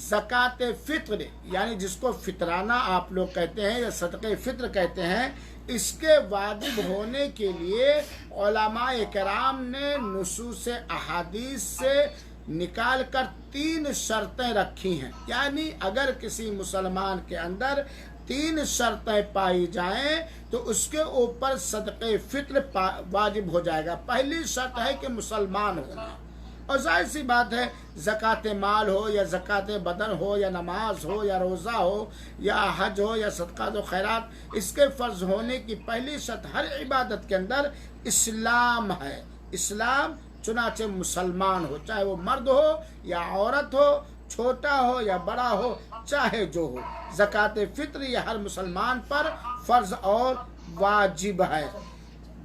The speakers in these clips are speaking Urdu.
زکات فطر یعنی جس کو فطرانہ آپ لوگ کہتے ہیں یا صدقہ فطر کہتے ہیں، اس کے واجب ہونے کے لیے علماء کرام نے نصوص احادیث سے نکال کر 3 شرطیں رکھی ہیں۔ یعنی اگر کسی مسلمان کے اندر 3 شرطیں پائی جائیں تو اس کے اوپر صدقہ فطر واجب ہو جائے گا۔ پہلی شرط ہے کہ مسلمان ہونا، اور ظاہر سی بات ہے زکوٰۃ مال ہو یا زکوٰۃ بدن ہو یا نماز ہو یا روزہ ہو یا حج ہو یا صدقات و خیرات، اس کے فرض ہونے کی پہلی شرط ہر عبادت کے اندر اسلام ہے۔ اسلام چنانچہ مسلمان ہو، چاہے وہ مرد ہو یا عورت ہو، چھوٹا ہو یا بڑا ہو، چاہے جو ہو، زکوٰۃ فطر یہ ہر مسلمان پر فرض اور واجب ہے۔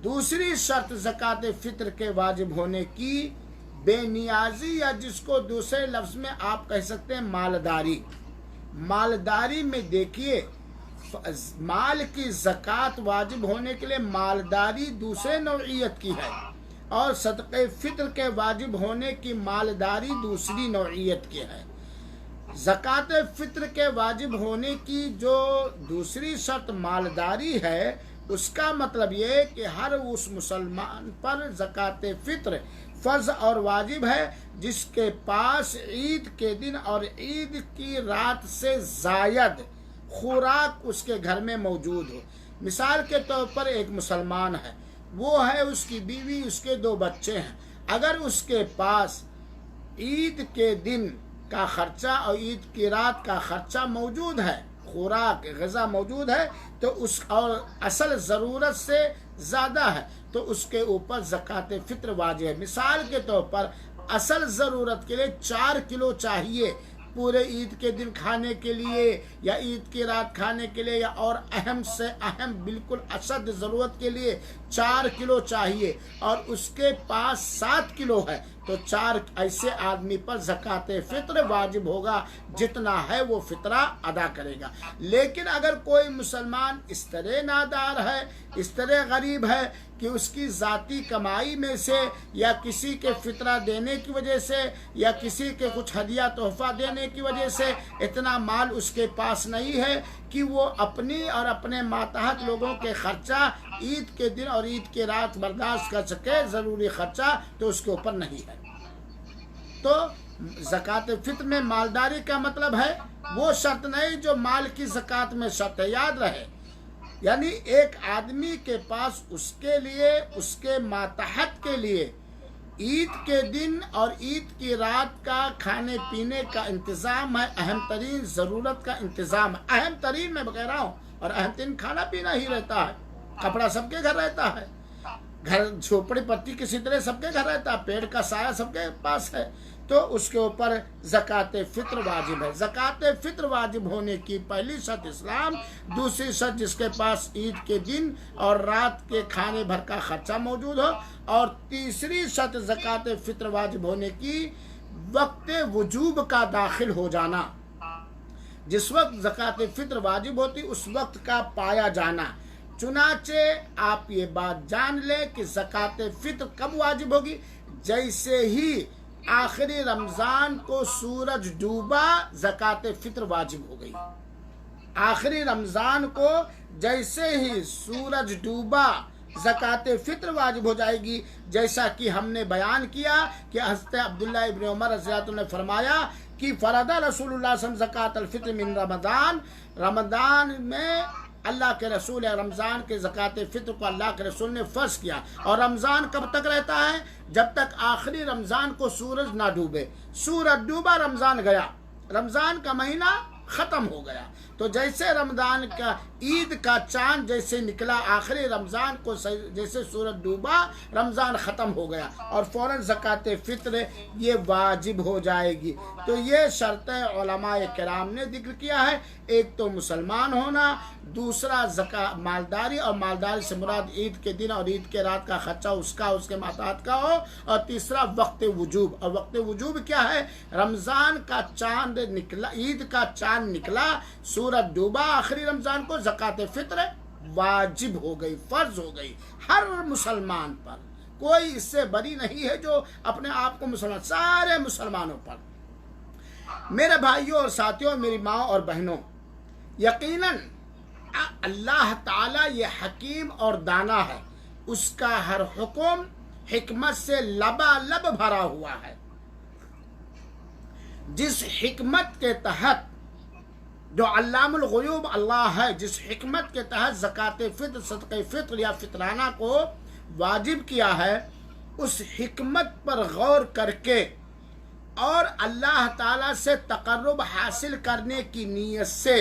دوسری شرط زکوٰۃ فطر کے واجب ہونے کی بے نیازی، یا جس کو دوسرے لفظ میں آپ کہہ سکتے ہیں مالداری۔ مالداری میں دیکھیے، مال کی زکوٰۃ واجب ہونے کے لیے مالداری دوسرے نوعیت کی ہے، اور صدقہ فطر کے واجب ہونے کی مالداری دوسری نوعیت کی ہے۔ زکوٰۃ فطر کے واجب ہونے کی جو دوسری شرط مالداری ہے، اس کا مطلب یہ کہ ہر اس مسلمان پر زکوٰۃ فطر فرض اور واجب ہے جس کے پاس عید کے دن اور عید کی رات سے زائد خوراک اس کے گھر میں موجود ہو۔ مثال کے طور پر ایک مسلمان ہے، وہ ہے، اس کی بیوی، اس کے 2 بچے ہیں۔ اگر اس کے پاس عید کے دن کا خرچہ اور عید کی رات کا خرچہ موجود ہے، خوراک غذا موجود ہے، تو اس اور اصل ضرورت سے زیادہ ہے تو اس کے اوپر زکوٰۃ فطر واجب ہے۔ مثال کے طور پر اصل ضرورت کے لیے 4 کلو چاہیے پورے عید کے دن کھانے کے لیے یا عید کی رات کھانے کے لیے، یا اور اہم سے اہم بالکل اشد ضرورت کے لیے 4 کلو چاہیے، اور اس کے پاس 7 کلو ہے، تو 4 ایسے آدمی پر زکوٰۃ فطر واجب ہوگا، جتنا ہے وہ فطرہ ادا کرے گا۔ لیکن اگر کوئی مسلمان اس طرح نادار ہے، اس طرح غریب ہے کہ اس کی ذاتی کمائی میں سے یا کسی کے فطرہ دینے کی وجہ سے یا کسی کے کچھ ہدیہ تحفہ دینے کی وجہ سے اتنا مال اس کے پاس نہیں ہے کہ وہ اپنی اور اپنے ماتحت لوگوں کے خرچہ عید کے دن اور عید کی رات برداشت کر سکے، ضروری خرچہ تو اس کے اوپر نہیں ہے، تو زکوٰۃ فطر میں مالداری کا مطلب ہے وہ شرط نہیں جو مال کی زکوٰۃ میں شرط ہے، یاد رہے۔ یعنی ایک آدمی کے پاس اس کے لیے، اس کے ماتحت کے لیے عید کے دن اور عید کی رات کا کھانے پینے کا انتظام ہے، اہم ترین ضرورت کا انتظام ہے۔ اہم ترین میں کہہ رہا ہوں، اور اہم ترین کھانا پینا ہی رہتا ہے، کپڑا سب کے گھر رہتا ہے، گھر جھوپڑی پٹی کسی طرح سب کے گھر رہتا ہے، پیڑ کا سایہ سب کے پاس ہے، تو اس کے اوپر زکوٰۃ فطر واجب ہے۔ زکوٰۃ فطر واجب ہونے کی پہلی شرط اسلام، دوسری شرط جس کے پاس عید کے دن اور رات کے کھانے بھر کا خرچہ موجود ہو، اور تیسری شرط زکوٰۃ فطر واجب ہونے کی وقت وجوب کا داخل ہو جانا۔ جس وقت زکوٰۃ فطر واجب ہوتی اس وقت کا پایا جانا۔ چنانچہ آپ یہ بات جان لیں کہ زکوٰۃ فطر کب واجب ہوگی؟ جیسے ہی آخری رمضان کو سورج ڈوبا زکوٰۃ فطر واجب ہو گئی۔ آخری رمضان کو جیسے ہی سورج ڈوبا زکوٰۃ فطر واجب ہو جائے گی، جیسا کہ ہم نے بیان کیا کہ حضرت عبداللہ ابن عمر رضی اللہ عنہ نے فرمایا کہ فرض رسول اللہ صلی اللہ علیہ وسلم زکوٰۃ الفطر من رمضان میں اللہ کے رسول رمضان کے زکوٰۃ فطر کو اللہ کے رسول نے فرض کیا، اور رمضان کب تک رہتا ہے؟ جب تک آخری رمضان کو سورج نہ ڈوبے۔ سورج ڈوبا رمضان گیا، رمضان کا مہینہ ختم ہو گیا۔ تو جیسے رمضان کا عید کا چاند جیسے نکلا آخری رمضان کو، جیسے سورج ڈوبا رمضان ختم ہو گیا، اور فوراً زکوٰۃ فطر یہ واجب ہو جائے گی۔ تو یہ شرطیں علماء کرام نے ذکر کیا ہے، ایک تو مسلمان ہونا، دوسرا مالداری، اور مالداری سے مراد عید کے دن اور عید کے رات کا خرچہ اس کا، اس کے ماتحت کا ہو، اور تیسرا وقت وجوب۔ اور وقت وجوب کیا ہے؟ رمضان کا چاند نکلا، عید کا چاند نکلا، سورج ڈوبا آخری رمضان کو، زکوٰۃ فطر واجب ہو گئی، فرض ہو گئی ہر مسلمان پر۔ کوئی اس سے بری نہیں ہے جو اپنے آپ کو مسلمان، سارے مسلمانوں پر۔ میرے بھائیوں اور ساتھیوں، میری ماں اور بہنوں، یقیناً اللہ تعالیٰ یہ حکیم اور دانا ہے، اس کا ہر حکم حکمت سے لبالب بھرا ہوا ہے۔ جس حکمت کے تحت، جو علام الغیوب اللہ ہے، جس حکمت کے تحت زکوٰۃ فطر، صدقہ فطر یا فطرانہ کو واجب کیا ہے، اس حکمت پر غور کر کے اور اللہ تعالیٰ سے تقرب حاصل کرنے کی نیت سے،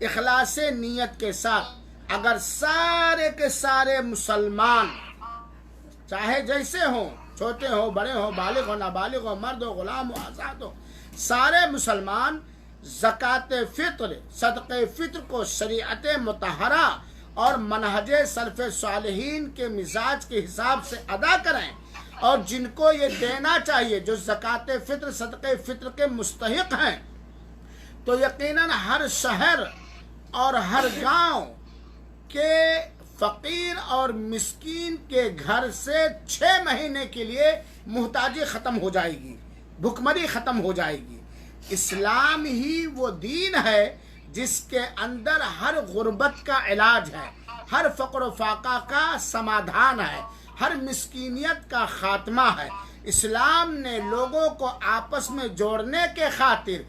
اخلاص نیت کے ساتھ، اگر سارے کے سارے مسلمان، چاہے جیسے ہوں، چھوٹے ہوں، بڑے ہوں، بالغ ہو، نابالغ ہو، مرد ہو، غلام ہو، آزاد ہو، سارے مسلمان زکوٰۃ فطر، صدقہ فطر کو شریعت مطہرہ اور منہج سلف صالحین کے مزاج کے حساب سے ادا کریں، اور جن کو یہ دینا چاہیے، جو زکوٰۃ فطر، صدقہ فطر کے مستحق ہیں، تو یقیناً ہر شہر اور ہر گاؤں کے فقیر اور مسکین کے گھر سے 6 مہینے کے لیے محتاجی ختم ہو جائے گی، بھوکمری ختم ہو جائے گی۔ اسلام ہی وہ دین ہے جس کے اندر ہر غربت کا علاج ہے، ہر فقر و فاقہ کا سمادھان ہے، ہر مسکینیت کا خاتمہ ہے۔ اسلام نے لوگوں کو آپس میں جوڑنے کے خاطر،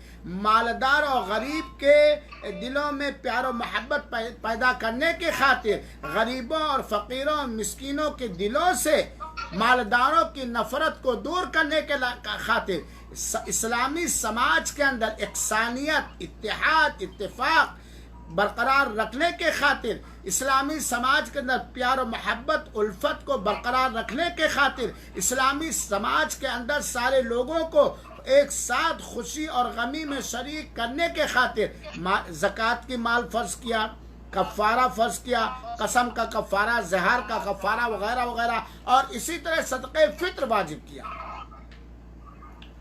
مالدار اور غریب کے دلوں میں پیار و محبت پیدا کرنے کے خاطر، غریبوں اور فقیروں اور مسکینوں کے دلوں سے مالداروں کی نفرت کو دور کرنے کے خاطر، اسلامی سماج کے اندر یکسانیت، اتحاد، اتفاق برقرار رکھنے کے خاطر، اسلامی سماج کے اندر پیار و محبت، الفت کو برقرار رکھنے کے خاطر، اسلامی سماج کے اندر سارے لوگوں کو ایک ساتھ خوشی اور غمی میں شریک کرنے کے خاطر زکوٰۃ کی مال فرض کیا، کفارہ فرض کیا، قسم کا کفارہ، زہار کا کفارہ وغیرہ وغیرہ، اور اسی طرح صدقہ فطر واجب کیا۔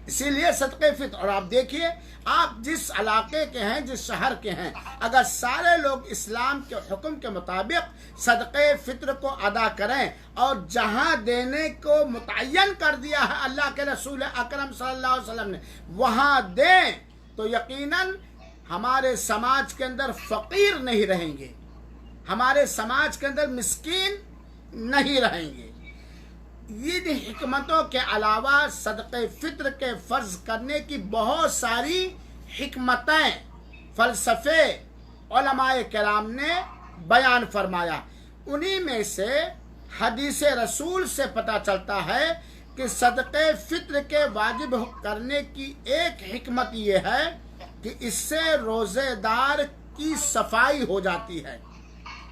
اسی لیے صدقہ فطر، اور آپ دیکھیے، آپ جس علاقے کے ہیں، جس شہر کے ہیں، اگر سارے لوگ اسلام کے حکم کے مطابق صدقہ فطر کو ادا کریں اور جہاں دینے کو متعین کر دیا ہے اللہ کے رسول اکرم صلی اللہ علیہ وسلم نے، وہاں دیں، تو یقیناً ہمارے سماج کے اندر فقیر نہیں رہیں گے، ہمارے سماج کے اندر مسکین نہیں رہیں گے۔ ان حکمتوں کے علاوہ صدقہ فطر کے فرض کرنے کی بہت ساری حکمتیں فلسفے علماء کرام نے بیان فرمایا۔ انہی میں سے حدیث رسول سے پتہ چلتا ہے کہ صدقہ فطر کے واجب کرنے کی ایک حکمت یہ ہے کہ اس سے روزے دار کی صفائی ہو جاتی ہے۔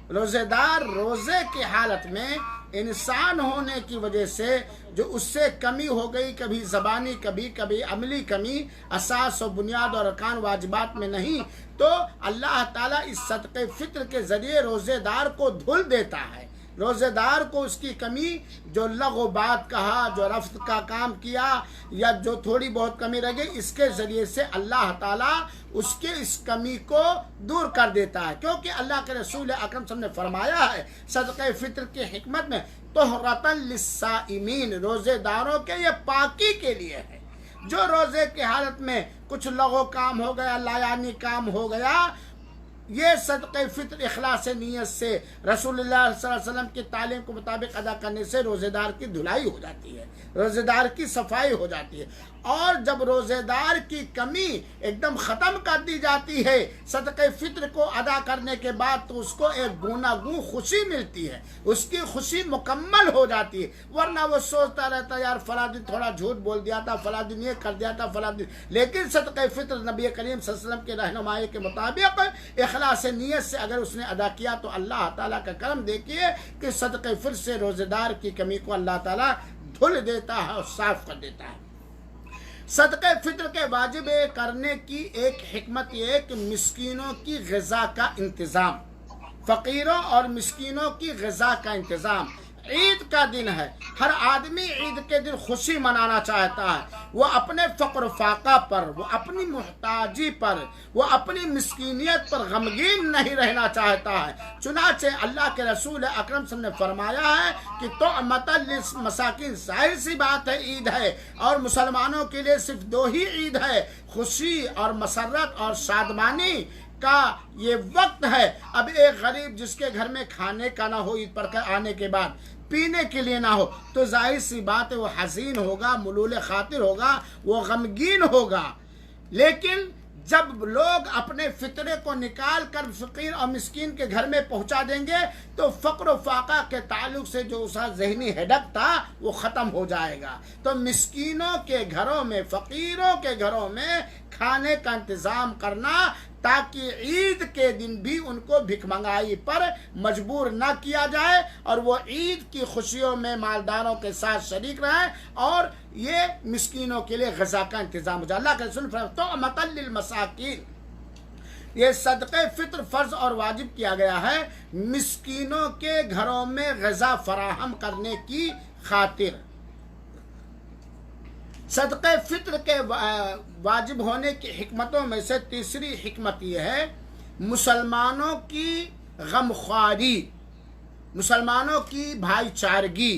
روزے دار روزے کی حالت میں انسان ہونے کی وجہ سے جو اس سے کمی ہو گئی، کبھی زبانی، کبھی عملی کمی، اساس و بنیاد اور ارکان واجبات میں نہیں، تو اللہ تعالیٰ اس صدقہ فطر کے ذریعے روزے دار کو دھل دیتا ہے۔ روزے دار کو اس کی کمی، جو لغو بات کہا، جو رفض کا کام کیا، یا جو تھوڑی بہت کمی رہ گئی، اس کے ذریعے سے اللہ تعالیٰ اس کے اس کمی کو دور کر دیتا ہے، کیونکہ اللہ کے رسول اکرم صلی اللہ علیہ وسلم نے فرمایا ہے صدقہ فطر کی حکمت میں، طہرۃ للصائمین، روزے داروں کے یہ پاکی کے لیے ہے۔ جو روزے کی حالت میں کچھ لغو کام ہو گیا، لایانی کام ہو گیا، یہ صدقہ فطر اخلاص نیت سے رسول اللہ صلی اللہ علیہ وسلم کی تعلیم کے مطابق ادا کرنے سے روزے دار کی دھلائی ہو جاتی ہے، روزے دار کی صفائی ہو جاتی ہے۔ اور جب روزے دار کی کمی ایک دم ختم کر دی جاتی ہے صدقہ فطر کو ادا کرنے کے بعد، تو اس کو ایک گوناگون خوشی ملتی ہے، اس کی خوشی مکمل ہو جاتی ہے۔ ورنہ وہ سوچتا رہتا یار فلاں دن تھوڑا جھوٹ بول دیا تھا، فلاں دن یہ کر دیا تھا، فلاں دن، لیکن صدقہ فطر نبی کریم صلی اللہ علیہ وسلم کے رہنمائی کے مطابق اخلاص نیت سے اگر اس نے ادا کیا تو اللہ تعالیٰ کا کرم دیکھیے کہ صدقہ فطر سے روزے دار کی کمی کو اللہ تعالیٰ دھل دیتا ہے اور صاف کر دیتا ہے۔ صدقہ فطر کے واجب کرنے کی ایک حکمت یہ ہے کہ مسکینوں کی غذا کا انتظام، فقیروں اور مسکینوں کی غذا کا انتظام، عید کا دن ہے. ہر آدمی عید کے دن خوشی منانا چاہتا ہے. وہ اپنے فقر و فاقہ پر، وہ اپنی محتاجی پر، وہ اپنی مسکینیت پر غمگین نہیں رہنا چاہتا ہے. چنانچہ اللہ کے رسول اکرم صلی اللہ علیہ وسلم نے فرمایا ہے کہ طعمۃ للمساکین، ظاہر سی بات ہے عید ہے اور مسلمانوں کے لیے صرف دو ہی عید ہے، خوشی اور مسرت اور شادمانی کا یہ وقت ہے. اب ایک غریب جس کے گھر میں کھانے کا نہ ہو، عید پر آنے کے بعد پینے کے لیے نہ ہو، تو ظاہر سی بات ہے وہ حزین ہوگا، ملول خاطر ہوگا، وہ غمگین ہوگا. لیکن جب لوگ اپنے فطرے کو نکال کر فقیر اور مسکین کے گھر میں پہنچا دیں گے تو فقر و فاقہ کے تعلق سے جو اس کا ذہنی ہیڈک تھا وہ ختم ہو جائے گا. تو مسکینوں کے گھروں میں، فقیروں کے گھروں میں کھانے کا انتظام کرنا تاکہ عید کے دن بھی ان کو بھک منگائی پر مجبور نہ کیا جائے اور وہ عید کی خوشیوں میں مالداروں کے ساتھ شریک رہیں اور یہ مسکینوں کے لیے غذا کا انتظام ہو جائے. اللہ کے رسول طعمۃ للمساکین، یہ صدقہ فطر فرض اور واجب کیا گیا ہے مسکینوں کے گھروں میں غذا فراہم کرنے کی خاطر. صدقہ فطر کے واجب ہونے کی حکمتوں میں سے تیسری حکمت یہ ہے مسلمانوں کی غمخواری، مسلمانوں کی بھائی چارگی،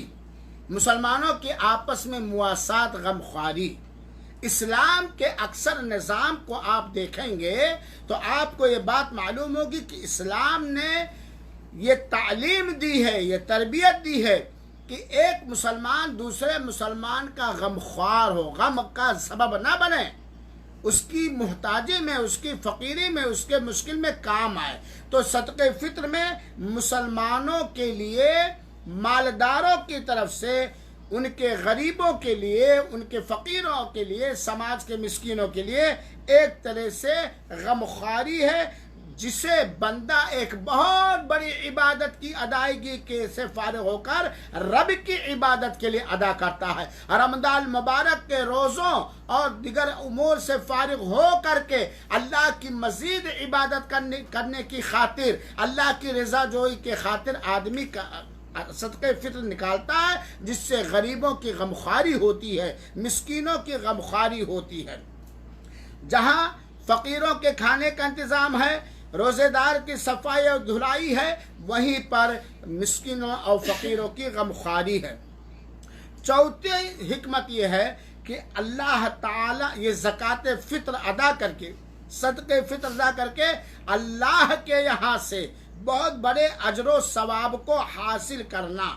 مسلمانوں کے آپس میں مواسات، غمخواری. اسلام کے اکثر نظام کو آپ دیکھیں گے تو آپ کو یہ بات معلوم ہوگی کہ اسلام نے یہ تعلیم دی ہے، یہ تربیت دی ہے کہ ایک مسلمان دوسرے مسلمان کا غمخوار ہو، غم کا سبب نہ بنے، اس کی محتاجی میں، اس کی فقیری میں، اس کے مشکل میں کام آئے. تو صدقہ فطر میں مسلمانوں کے لیے، مالداروں کی طرف سے ان کے غریبوں کے لیے، ان کے فقیروں کے لیے، سماج کے مسکینوں کے لیے ایک طرح سے غمخواری ہے جسے بندہ ایک بہت بڑی عبادت کی ادائیگی کے سے فارغ ہو کر رب کی عبادت کے لیے ادا کرتا ہے. رمضان مبارک کے روزوں اور دیگر امور سے فارغ ہو کر کے اللہ کی مزید عبادت کرنے کی خاطر، اللہ کی رضا جوئی کے خاطر آدمی کا صدقہ فطر نکالتا ہے جس سے غریبوں کی غمخواری ہوتی ہے، مسکینوں کی غمخواری ہوتی ہے. جہاں فقیروں کے کھانے کا انتظام ہے، روزے دار کی صفائی اور دھلائی ہے، وہیں پر مسکینوں اور فقیروں کی غمخواری ہے. چوتھی حکمت یہ ہے کہ اللہ تعالیٰ یہ زکوٰۃ فطر ادا کر کے، صدقہ فطر ادا کر کے اللہ کے یہاں سے بہت بڑے اجر و ثواب کو حاصل کرنا،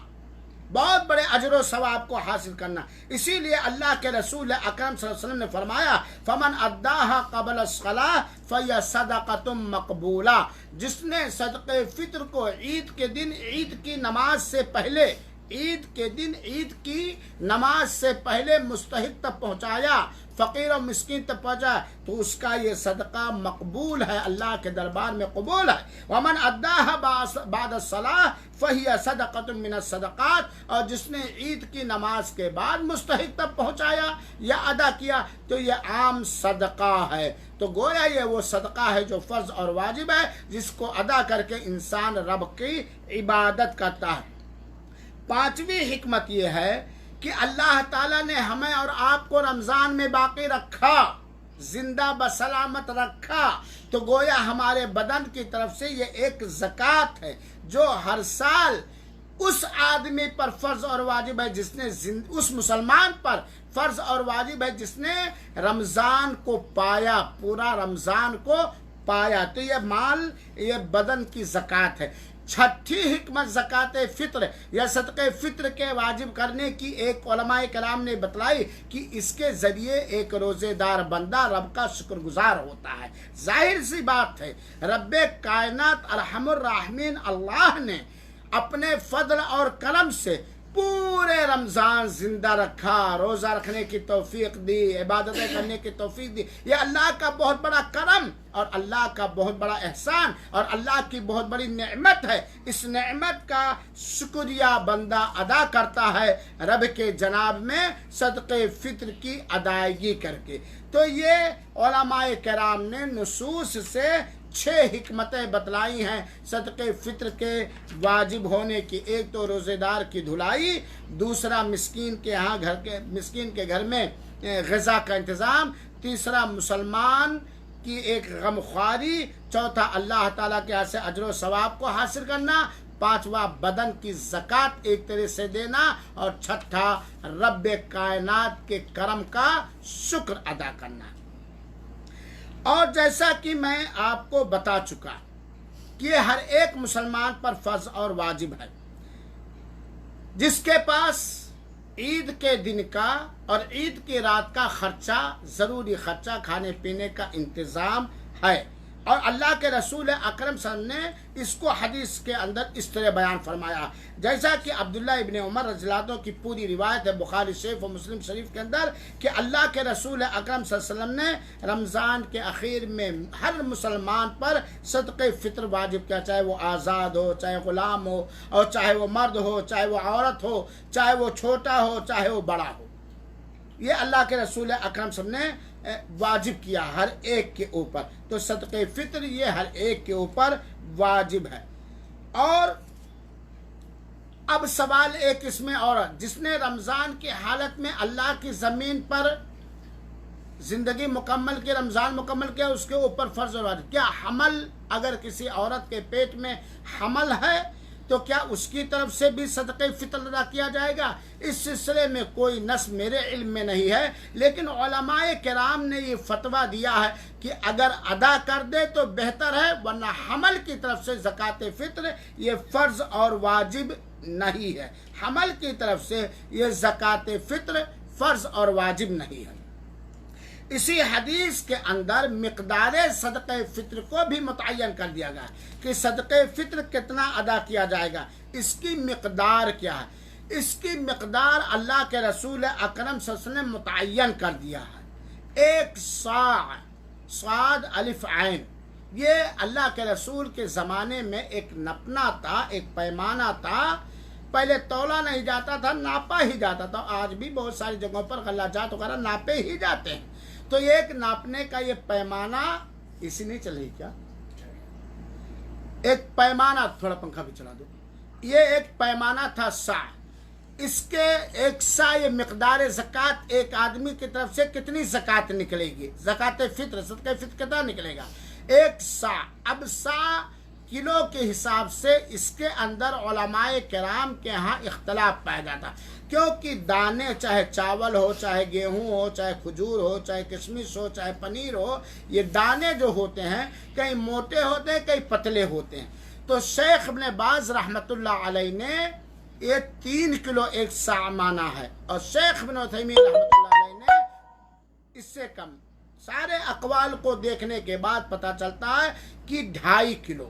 بہت بڑے اجر و ثواب کو حاصل کرنا. اسی لیے اللہ کے رسول اکرم صلی اللہ علیہ وسلم نے فرمایا فمن اداها قبل الصلاۃ فهي صدقۃ مقبولہ، جس نے صدقہ فطر کو عید کے دن، عید کی نماز سے پہلے، عید کے دن عید کی نماز سے پہلے مستحق تک پہنچایا، فقیر و مسکین تک پہنچا، تو اس کا یہ صدقہ مقبول ہے، اللہ کے دربار میں قبول ہے. ومن اداها بعد الصلاۃ فهي صدقۃ من الصدقات، اور جس نے عید کی نماز کے بعد مستحق تک پہنچایا یا ادا کیا تو یہ عام صدقہ ہے. تو گویا یہ وہ صدقہ ہے جو فرض اور واجب ہے، جس کو ادا کر کے انسان رب کی عبادت کرتا ہے. پانچویں حکمت یہ ہے کہ اللہ تعالیٰ نے ہمیں اور آپ کو رمضان میں باقی رکھا، زندہ بسلامت رکھا، تو گویا ہمارے بدن کی طرف سے یہ ایک زکوٰۃ ہے جو ہر سال اس آدمی پر فرض اور واجب ہے جس نے اس مسلمان پر فرض اور واجب ہے جس نے رمضان کو پایا، پورا رمضان کو پایا. تو یہ مال، یہ بدن کی زکوٰۃ ہے. چھٹی حکمت زکوٰۃ فطر یا صدقہ فطر کے واجب کرنے کی ایک علماء کرام نے بتلائی کہ اس کے ذریعے ایک روزے دار بندہ رب کا شکر گزار ہوتا ہے. ظاہر سی بات ہے رب کائنات ارحم الراحمین اللہ نے اپنے فضل اور کرم سے پورے رمضان زندہ رکھا، روزہ رکھنے کی توفیق دی، عبادتیں کرنے کی توفیق دی. یہ اللہ کا بہت بڑا کرم اور اللہ کا بہت بڑا احسان اور اللہ کی بہت بڑی نعمت ہے. اس نعمت کا شکریہ بندہ ادا کرتا ہے رب کے جناب میں صدقہ فطر کی ادائیگی کر کے. تو یہ علماء کرام نے نصوص سے 6 حکمتیں بتلائی ہیں صدقے فطر کے واجب ہونے کی۔ ایک تو روزے دار کی دھلائی، دوسرا مسکین کے گھر میں غذا کا انتظام، تیسرا مسلمان کی ایک غمخواری، چوتھا اللہ تعالیٰ کے یہاں سے اجر و ثواب کو حاصل کرنا، پانچواں بدن کی زکوٰۃ ایک طرح سے دینا، اور چھٹا رب کائنات کے کرم کا شکر ادا کرنا۔ اور جیسا کہ میں آپ کو بتا چکا کہ یہ ہر ایک مسلمان پر فرض اور واجب ہے۔ جس کے پاس عید کے دن کا اور عید کی رات کا خرچہ، ضروری خرچہ، کھانے پینے کا انتظام ہے، اور اللہ کے رسول اکرم صلی اللہ علیہ وسلم نے اس کو حدیث کے اندر اس طرح بیان فرمایا، جیسا کہ عبداللہ ابن عمر رضی اللہ عنہ کی پوری روایت ہے بخاری شریف و مسلم شریف کے اندر، کہ اللہ کے رسول اکرم صلی اللہ علیہ وسلم نے رمضان کے اخیر میں ہر مسلمان پر صدقہ فطر واجب کیا، چاہے وہ آزاد ہو، چاہے غلام ہو، اور چاہے وہ مرد ہو، چاہے وہ عورت ہو، چاہے وہ چھوٹا ہو، چاہے وہ بڑا ہو۔ یہ اللہ کے رسول اکرم صلی اللہ علیہ وسلم نے واجب کیا ہر ایک کے اوپر، تو صدقہ فطر یہ ہر ایک کے اوپر واجب ہے۔ اور اب سوال ایک اس میں اور، جس نے رمضان کی حالت میں اللہ کی زمین پر زندگی مکمل کی، رمضان مکمل کیا، اس کے اوپر فرض اور واجب کیا حمل، اگر کسی عورت کے پیٹ میں حمل ہے تو کیا اس کی طرف سے بھی صدقہ فطر ادا کیا جائے گا؟ اس سلسلے میں کوئی نص میرے علم میں نہیں ہے، لیکن علماء کرام نے یہ فتویٰ دیا ہے کہ اگر ادا کر دے تو بہتر ہے، ورنہ حمل کی طرف سے زکوٰۃ فطر یہ فرض اور واجب نہیں ہے۔ حمل کی طرف سے یہ زکوٰۃ فطر فرض اور واجب نہیں ہے۔ اسی حدیث کے اندر مقدار صدقہ فطر کو بھی متعین کر دیا گیا کہ صدقہ فطر کتنا ادا کیا جائے گا، اس کی مقدار کیا ہے۔ اس کی مقدار اللہ کے رسول اکرم صلی اللہ علیہ وسلم نے متعین کر دیا ہے۔ 1 صاع، صاد الف عین، یہ اللہ کے رسول کے زمانے میں ایک نپنا تھا، ایک پیمانہ تھا۔ پہلے تولا نہیں جاتا تھا، ناپا ہی جاتا تھا۔ آج بھی بہت ساری جگہوں پر غلہ جات وغیرہ ناپے ہی جاتے ہیں۔ تو یہ ایک ناپنے کا یہ پیمانہ، اسی نہیں چل رہی کیا، ایک پیمانہ، تھوڑا پنکھا بھی چلا دو، یہ ایک پیمانہ تھا سا۔ اس کے 1 سا یہ مقدار زکوٰۃ، ایک آدمی کی طرف سے کتنی زکوٰۃ نکلے گی، زکوٰۃ فطر، صدقہ فطر کتنا نکلے گا، 1 سا۔ اب سا کلو کے حساب سے اس کے اندر علماء کرام کے ہاں اختلاف پایا جاتا، کیونکہ دانے چاہے چاول ہو، چاہے گیہوں ہو، چاہے کھجور ہو، چاہے کشمش ہو، چاہے پنیر ہو، یہ دانے جو ہوتے ہیں کئی موٹے ہوتے ہیں، کئی پتلے ہوتے ہیں۔ تو شیخ ابن باز رحمۃ اللہ علیہ نے یہ 3 کلو 1 سا مانا ہے، اور شیخ ابن عثیمین رحمۃ اللہ علیہ نے اس سے کم۔ سارے اقوال کو دیکھنے کے بعد پتہ چلتا ہے کہ 2.5 کلو،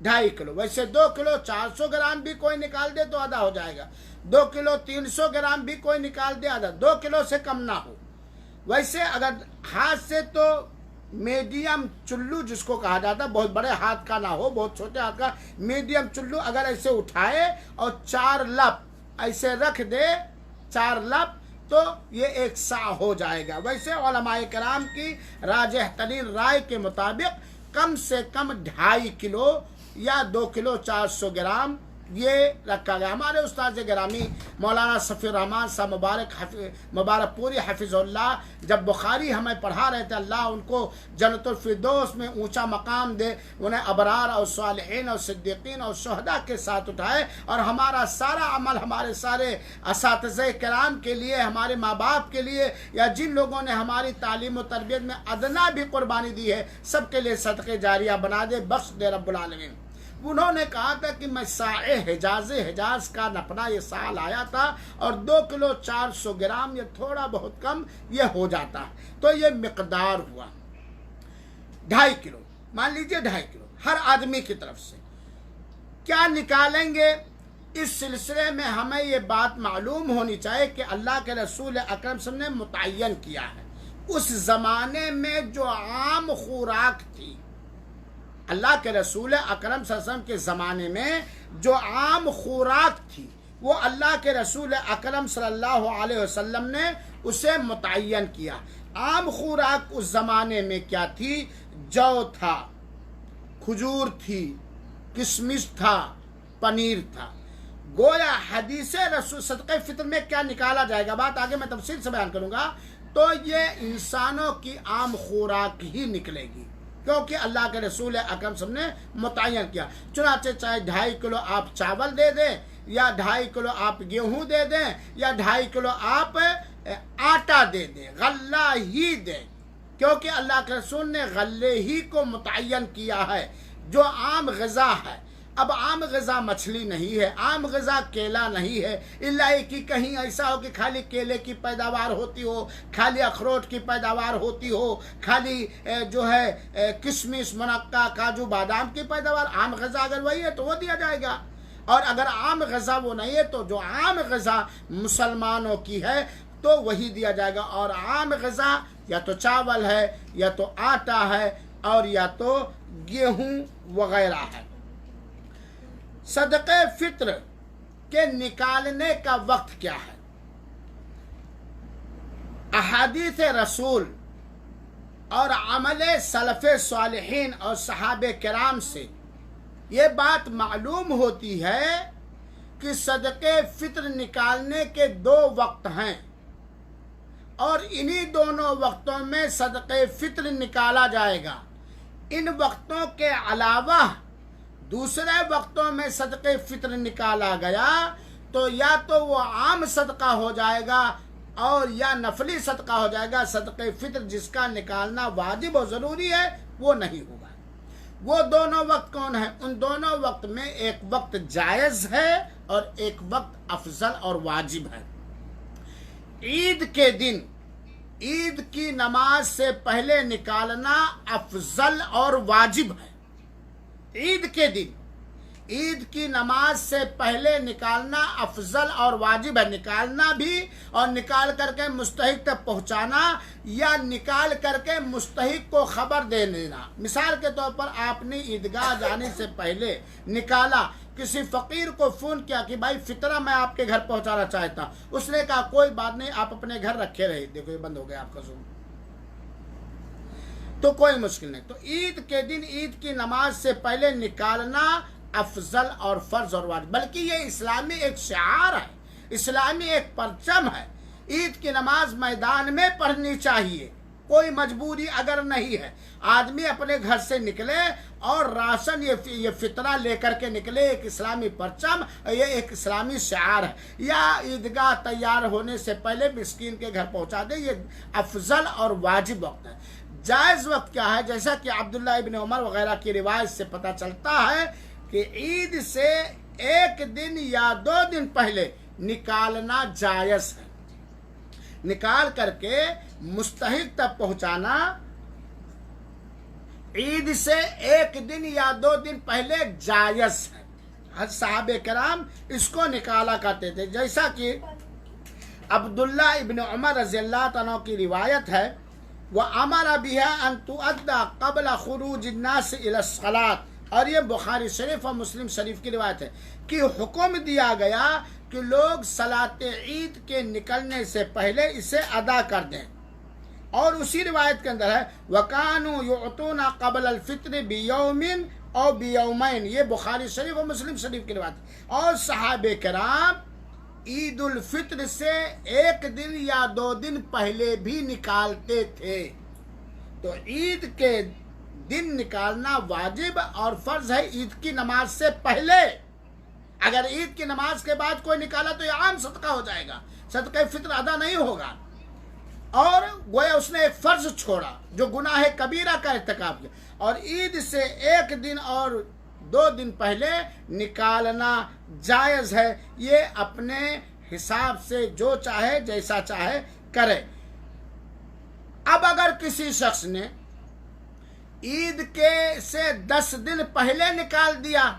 2.5 کلو، ویسے 2 کلو 400 گرام بھی کوئی نکال دے تو آدھا ہو جائے گا، 2 کلو 300 گرام بھی کوئی نکال دے آدھا، 2 کلو سے کم نہ ہو۔ ویسے اگر ہاتھ سے تو میڈیم چلو جس کو کہا جاتا ہے، بہت بڑے ہاتھ کا نہ ہو، بہت چھوٹے ہاتھ کا، میڈیم چلو اگر ایسے اٹھائے اور 4 لپ ایسے رکھ دے، 4 لپ، تو یہ 1 سا ہو جائے گا۔ ویسے علماء کرام کی راجح ترین رائے کے مطابق کم سے کم 2.5 کلو یا 2 کلو 400 گرام یہ رکھا گیا۔ ہمارے استاد گرامی مولانا صفی الرحمان صاحب مبارک پوری حفظ اللہ جب بخاری ہمیں پڑھا رہے تھے، اللہ ان کو جنت الفردوس میں اونچا مقام دے، انہیں ابرار اور صالحین اور صدیقین اور شہداء کے ساتھ اٹھائے، اور ہمارا سارا عمل ہمارے سارے اساتذہ کرام کے لیے، ہمارے ماں باپ کے لیے، یا جن لوگوں نے ہماری تعلیم و تربیت میں ادنا بھی قربانی دی ہے، سب کے لیے صدقہ جاریہ بنا دے، بخش دے رب العالمین۔ انہوں نے کہا تھا کہ میں ساع حجاز کا نپنا یہ سال آیا تھا، اور 2 کلو 400 گرام، یہ تھوڑا بہت کم یہ ہو جاتا ہے، تو یہ مقدار ہوا 2.5 کلو، مان لیجئے 2.5 کلو ہر آدمی کی طرف سے۔ کیا نکالیں گے؟ اس سلسلے میں ہمیں یہ بات معلوم ہونی چاہیے کہ اللہ کے رسول اکرم صلی اللہ علیہ وسلم نے متعین کیا ہے۔ اس زمانے میں جو عام خوراک تھی، اللہ کے رسول اکرم صلی اللہ علیہ وسلم کے زمانے میں جو عام خوراک تھی، وہ اللہ کے رسول اکرم صلی اللہ علیہ وسلم نے اسے متعین کیا۔ عام خوراک اس زمانے میں کیا تھی؟ جو تھا، کھجور تھی، کشمش تھا، پنیر تھا۔ گویا حدیث رسول صدقہ فطر میں کیا نکالا جائے گا، بات آگے میں تفصیل سے بیان کروں گا، تو یہ انسانوں کی عام خوراک ہی نکلے گی، کیونکہ اللہ کے رسول اکرم صلی اللہ علیہ وسلم نے متعین کیا۔ چنانچہ چاہے 2.5 کلو آپ چاول دے دیں، یا 2.5 کلو آپ گیہوں دے دیں، یا 2.5 کلو آپ آٹا دے دیں، غلہ ہی دیں، کیونکہ اللہ کے رسول نے غلے ہی کو متعین کیا ہے جو عام غذا ہے۔ اب عام غذا مچھلی نہیں ہے، عام غذا کیلا نہیں ہے، الا کہ کہیں ایسا ہو کہ خالی کیلے کی پیداوار ہوتی ہو، خالی اخروٹ کی پیداوار ہوتی ہو، خالی جو ہے کشمش، منقع، کاجو، بادام کی پیداوار۔ عام غذا اگر وہی ہے تو وہ دیا جائے گا، اور اگر عام غذا وہ نہیں ہے تو جو عام غذا مسلمانوں کی ہے تو وہی دیا جائے گا۔ اور عام غذا یا تو چاول ہے، یا تو آٹا ہے، اور یا تو گیہوں وغیرہ ہے۔ صدقہ فطر کے نکالنے کا وقت کیا ہے؟ احادیث رسول اور عمل سلف صالحین اور صحابہ کرام سے یہ بات معلوم ہوتی ہے کہ صدقہ فطر نکالنے کے 2 وقت ہیں، اور انہی دونوں وقتوں میں صدقہ فطر نکالا جائے گا۔ ان وقتوں کے علاوہ دوسرے وقتوں میں صدقہ فطر نکالا گیا تو یا تو وہ عام صدقہ ہو جائے گا اور یا نفلی صدقہ ہو جائے گا۔ صدقہ فطر جس کا نکالنا واجب و ضروری ہے وہ نہیں ہوگا۔ وہ دونوں وقت کون ہیں؟ ان دونوں وقت میں ایک وقت جائز ہے اور ایک وقت افضل اور واجب ہے۔ عید کے دن عید کی نماز سے پہلے نکالنا افضل اور واجب ہے۔ عید کے دن عید کی نماز سے پہلے نکالنا افضل اور واجب ہے۔ نکالنا بھی اور نکال کر کے مستحق تک پہنچانا، یا نکال کر کے مستحق کو خبر دے دینا۔ مثال کے طور پر آپ نے عیدگاہ جانے سے پہلے نکالا، کسی فقیر کو فون کیا کہ بھائی فطرہ میں آپ کے گھر پہنچانا چاہتا ہوں، اس نے کہا کوئی بات نہیں، آپ اپنے گھر رکھے رہے۔ دیکھو یہ بند ہو گیا آپ کا زوم، تو کوئی مشکل نہیں۔ تو عید کے دن عید کی نماز سے پہلے نکالنا افضل اور فرض اور واجب، بلکہ یہ اسلامی ایک شعار ہے، اسلامی ایک پرچم ہے۔ عید کی نماز میدان میں پڑھنی چاہیے، کوئی مجبوری اگر نہیں ہے، آدمی اپنے گھر سے نکلے اور راشن یہ فطرہ لے کر کے نکلے، ایک اسلامی پرچم، یہ ایک اسلامی شعار ہے۔ یا عیدگاہ تیار ہونے سے پہلے مسکین کے گھر پہنچا دے، یہ افضل اور واجب وقت ہے۔ جائز وقت کیا ہے؟ جیسا کہ عبداللہ ابن عمر وغیرہ کی روایت سے پتہ چلتا ہے کہ عید سے 1 دن یا 2 دن پہلے نکالنا جائز ہے، نکال کر کے مستحق تک پہنچانا عید سے 1 دن یا 2 دن پہلے جائز ہے۔ صحابہ کرام اس کو نکالا کرتے تھے، جیسا کہ عبداللہ ابن عمر رضی اللہ عنہ کی روایت ہے، وَأَمَرَ بِهَا أَن تُؤَدَّى قَبْلَ خُرُوجِ النَّاسِ إِلَى الصَّلَاةِ، اور یہ بخاری شریف اور مسلم شریف کی روایت ہے کہ حکم دیا گیا کہ لوگ صلاۃ عید کے نکلنے سے پہلے اسے ادا کر دیں۔ اور اسی روایت کے اندر ہے وَكَانُوا يُعْطُونَ قَبْلَ الْفِطْرِ بِيَوْمٍ أَوْ بِيَوْمَيْنِ، یہ بخاری شریف اور مسلم شریف کی روایت ہے۔ اور صحابہ کرام عید الفطر سے 1 دن یا 2 دن پہلے بھی نکالتے تھے۔ تو عید کے دن نکالنا واجب اور فرض ہے عید کی نماز سے پہلے۔ اگر عید کی نماز کے بعد کوئی نکالا تو یہ عام صدقہ ہو جائے گا، صدقہ فطر ادا نہیں ہوگا، اور گویا اس نے ایک فرض چھوڑا جو گناہ کبیرہ کا ارتکاب کیا۔ اور عید سے 1 دن اور 2 دن پہلے نکالنا جائز ہے، یہ اپنے حساب سے جو چاہے جیسا چاہے کرے۔ اب اگر کسی شخص نے عید کے سے 10 دن پہلے نکال دیا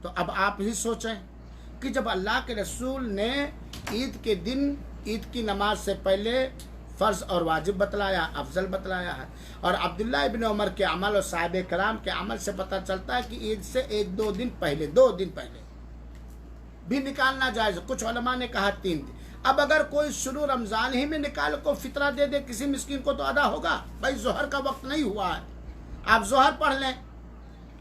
تو اب آپ ہی سوچیں کہ جب اللہ کے رسول نے عید کے دن عید کی نماز سے پہلے فرض اور واجب بتلایا، افضل بتلایا ہے، اور عبداللہ ابن عمر کے عمل اور صحابہ کرام کے عمل سے پتہ چلتا ہے کہ عید سے 1-2 دن پہلے، 2 دن پہلے بھی نکالنا جائز ہے۔ کچھ علماء نے کہا 3 دن۔ اب اگر کوئی شروع رمضان ہی میں نکال کو فطرہ دے دے کسی مسکین کو تو ادا ہوگا؟ بھائی ظہر کا وقت نہیں ہوا ہے، آپ ظہر پڑھ لیں،